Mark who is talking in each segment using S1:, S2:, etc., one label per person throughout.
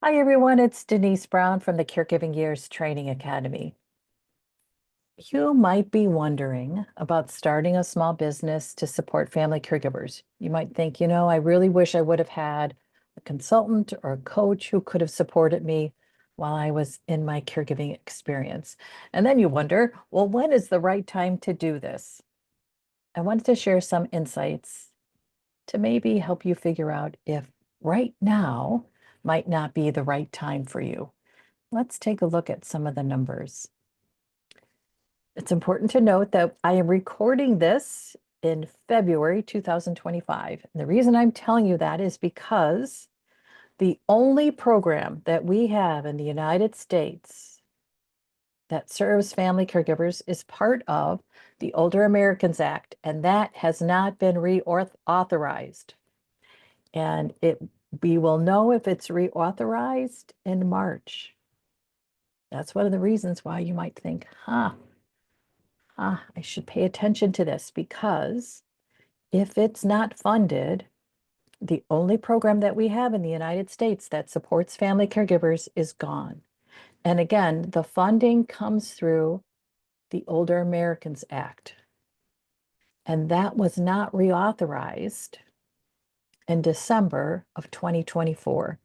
S1: Hi, everyone. It's Denise Brown from the Caregiving Years Training Academy. You might be wondering about starting a small business to support family caregivers. You might think, I really wish I would have had a consultant or a coach who could have supported me while I was in my caregiving experience. And then you wonder, well, when is the right time to do this? I wanted to share some insights to maybe help you figure out if right now might not be the right time for you. Let's take a look at some of the numbers. It's important to note that I am recording this in February 2025. And the reason I'm telling you that is because the only program that we have in the United States that serves family caregivers is part of the Older Americans Act, and that has not been reauthorized. And we will know if it's reauthorized in March. That's one of the reasons why you might think, I should pay attention to this, because if it's not funded, the only program that we have in the United States that supports family caregivers is gone. And again, the funding comes through the Older Americans Act. And that was not reauthorized in December of 2024.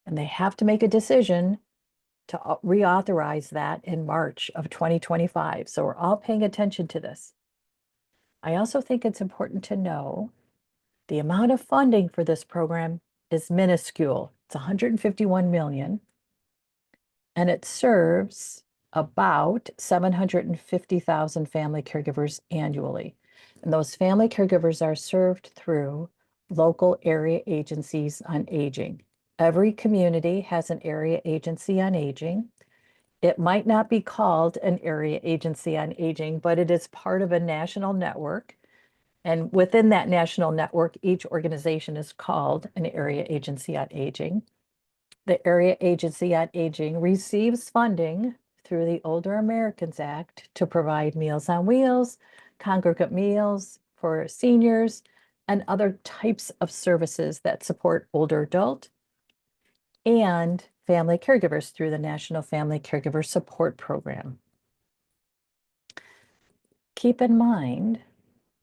S1: And they have to make a decision to reauthorize that in March of 2025. So we're all paying attention to this. I also think it's important to know the amount of funding for this program is minuscule. It's 151 million, and it serves about 750,000 family caregivers annually. And those family caregivers are served through local area agencies on aging. Every community has an area agency on aging. It might not be called an area agency on aging, but it is part of a national network. And within that national network, each organization is called an area agency on aging. The area agency on aging receives funding through the Older Americans Act to provide Meals on Wheels, congregate meals for seniors, and other types of services that support older adult and family caregivers through the National Family Caregiver Support Program. Keep in mind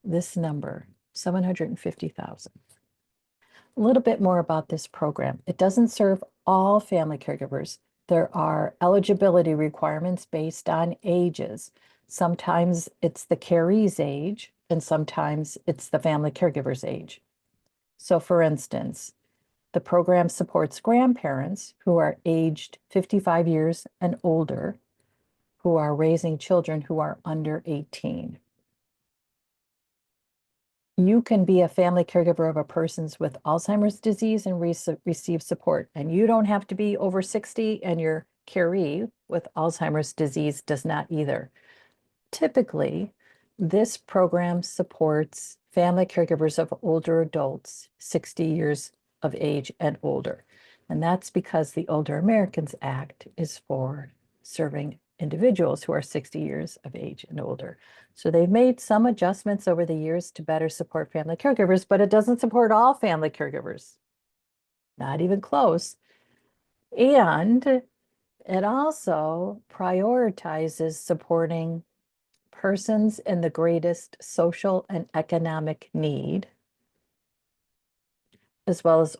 S1: this number, 750,000. A little bit more about this program. It doesn't serve all family caregivers. There are eligibility requirements based on ages. Sometimes it's the caree's age, and sometimes it's the family caregiver's age. So for instance, the program supports grandparents who are aged 55 years and older, who are raising children who are under 18. You can be a family caregiver of a person's with Alzheimer's disease and receive support. And you don't have to be over 60, and your caree with Alzheimer's disease does not either. Typically, this program supports family caregivers of older adults, 60 years of age and older. And that's because the Older Americans Act is for serving individuals who are 60 years of age and older. So they've made some adjustments over the years to better support family caregivers, but it doesn't support all family caregivers, not even close. And it also prioritizes supporting persons in the greatest social and economic need, as well as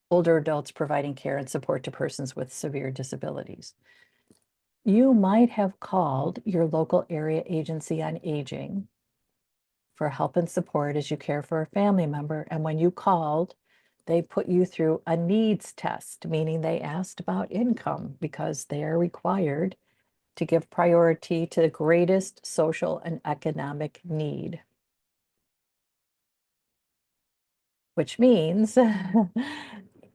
S1: older adults providing care and support to persons with severe disabilities. You might have called your local area agency on aging for help and support as you care for a family member. And when you called, they put you through a needs test, meaning they asked about income because they are required to give priority to the greatest social and economic need. Which means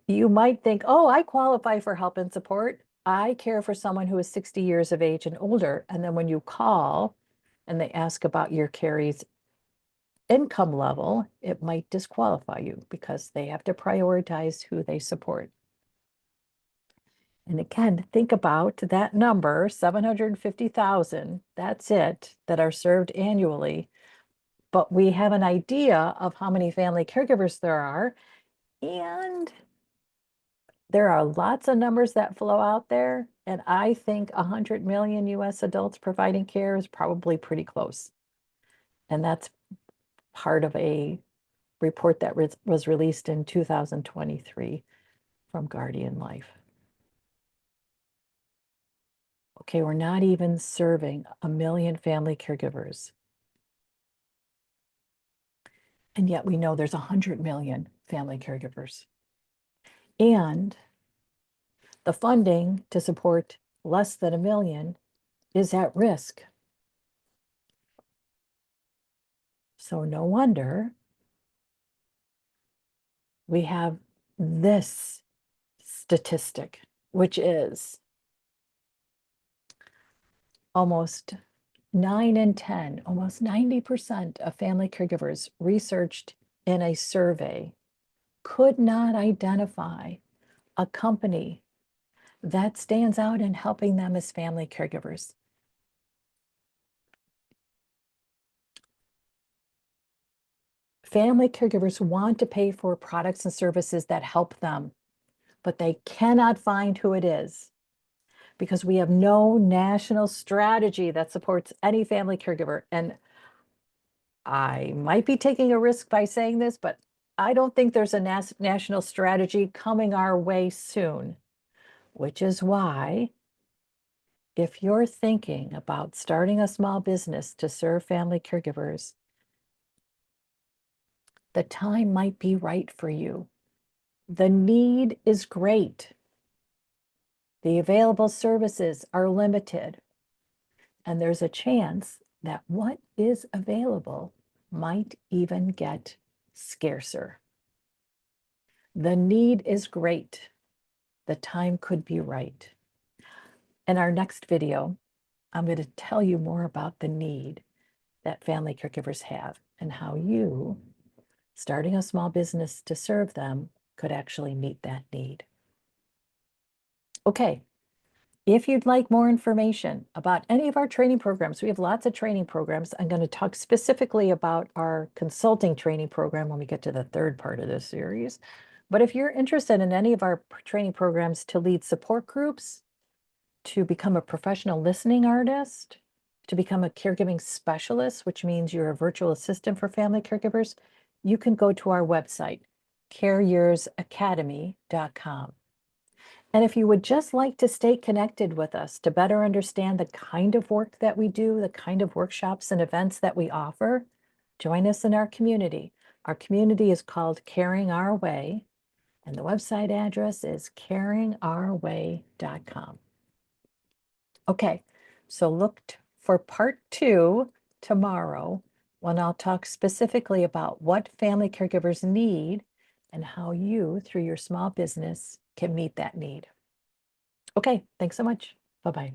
S1: you might think, oh, I qualify for help and support. I care for someone who is 60 years of age and older. And then when you call and they ask about your caree's income level, it might disqualify you because they have to prioritize who they support. And again, think about that number, 750,000, that's it, that are served annually. But we have an idea of how many family caregivers there are. And There are lots of numbers that flow out there, and I think 100 million US adults providing care is probably pretty close. And that's part of a report that was released in 2023 from Guardian Life. Okay, we're not even serving 1 million family caregivers. And yet we know there's 100 million family caregivers. And the funding to support less than 1 million is at risk. So no wonder we have this statistic, which is almost 9 in 10, almost 90% of family caregivers researched in a survey could not identify a company that stands out in helping them as family caregivers. Family caregivers want to pay for products and services that help them, but they cannot find who it is because we have no national strategy that supports any family caregiver. And I might be taking a risk by saying this, but I don't think there's a national strategy coming our way soon, which is why if you're thinking about starting a small business to serve family caregivers, the time might be right for you. The need is great. The available services are limited, and there's a chance that what is available might even get scarcer. The need is great. The time could be right. In our next video, I'm going to tell you more about the need that family caregivers have and how you, starting a small business to serve them, could actually meet that need. Okay, if you'd like more information about any of our training programs, we have lots of training programs. I'm going to talk specifically about our consulting training program when we get to the third part of this series. But if you're interested in any of our training programs to lead support groups, to become a professional listening artist, to become a caregiving specialist, which means you're a virtual assistant for family caregivers, you can go to our website, careyersacademy.com. And if you would just like to stay connected with us to better understand the kind of work that we do, the kind of workshops and events that we offer, join us in our community. Our community is called Caring Our Way, and the website address is caringourway.com. Okay, so look for part 2 tomorrow when I'll talk specifically about what family caregivers need and how you, through your small business, can meet that need. Okay, thanks so much. Bye-bye.